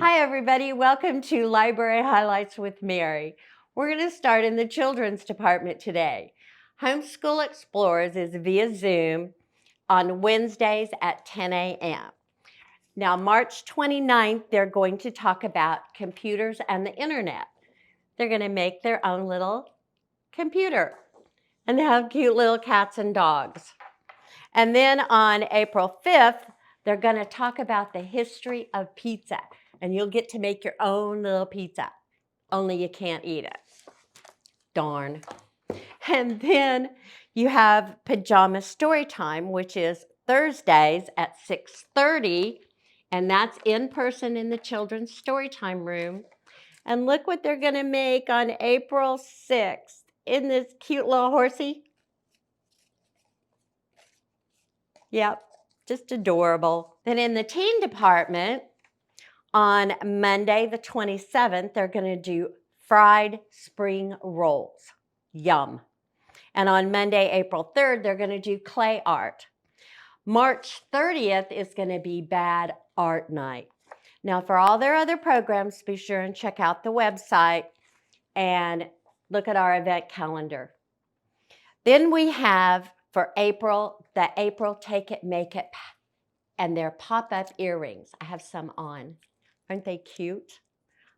Hi, everybody. Welcome to Library Highlights with Mary. We're going to start in the children's department today. Homeschool Explorers is via Zoom on Wednesdays at 10 a.m. Now, March 29th, they're going to talk about computers and the internet. They're going to make their own little computer and they have cute little cats and dogs. And then on April 5th, they're going to talk about the history of pizza. And you'll get to make your own little pizza, only you can't eat it. Darn. And then you have pajama story time, which is Thursdays at 6:30, and that's in person in the children's story time room. And look what they're going to make on April 6th. Isn't this cute little horsey? Yep, just adorable. Then in the teen department, on Monday the 27th, they're going to do fried spring rolls. Yum. And on Monday, April 3rd, they're going to do clay art. March 30th is going to be bad art night. Now, for all their other programs, be sure and check out the website and look at our event calendar. Then we have for April, the April Take It, Make It, and their pop-up earrings. I have some on. Aren't they cute?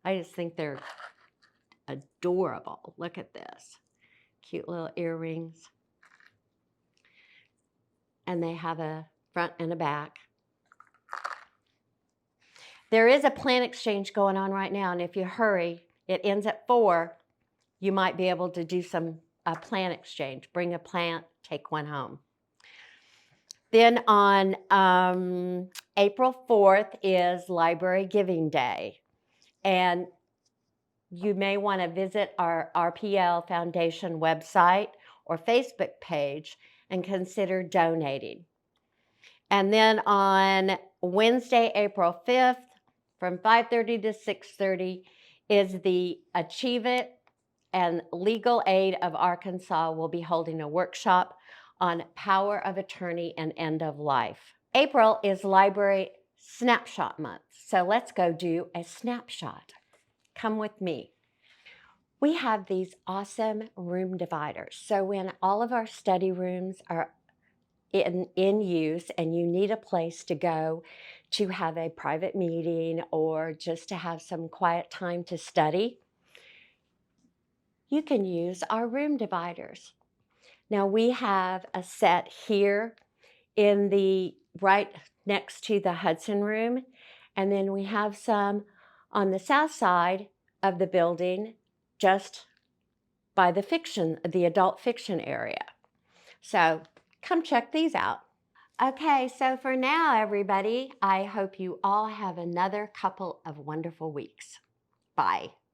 I just think they're adorable. Look at this. Cute little earrings. And they have a front and a back. There is a plant exchange going on right now, and if you hurry, it ends at 4, you might be able to do a plant exchange. Bring a plant, take one home. Then on April 4th is Library Giving Day. And you may want to visit our RPL Foundation website or Facebook page and consider donating. And then on Wednesday, April 5th, from 5:30 to 6:30 is the Achieve It and Legal Aid of Arkansas will be holding a workshop on power of attorney and end of life. April is Library Snapshot Month, so let's go do a snapshot. Come with me. We have these awesome room dividers. So when all of our study rooms are in use and you need a place to go to have a private meeting or just to have some quiet time to study, you can use our room dividers. Now we have a set here in the right next to the Hudson room, and then we have some on the south side of the building just by the adult fiction area. So come check these out. Okay, so for now, everybody, I hope you all have another couple of wonderful weeks. Bye.